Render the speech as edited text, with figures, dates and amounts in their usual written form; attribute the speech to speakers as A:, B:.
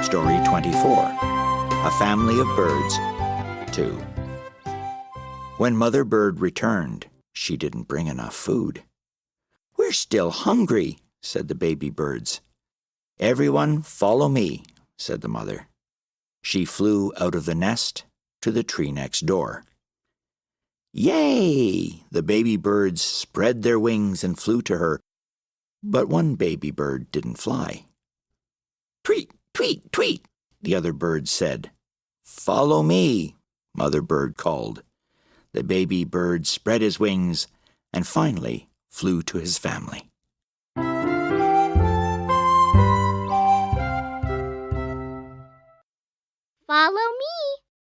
A: Story 24, A Family of Birds, 2. When Mother Bird returned, she didn't bring enough food. "We're still hungry," said the baby birds. "Everyone follow me," said the mother. She flew out of the nest to the tree next door. "Yay!" The baby birds spread their wings and flew to her, but one baby bird didn't fly. "Tweet, tweet, tweet," the other birds said. "Follow me," Mother Bird called. The baby bird spread his wings and finally flew to his family.
B: Follow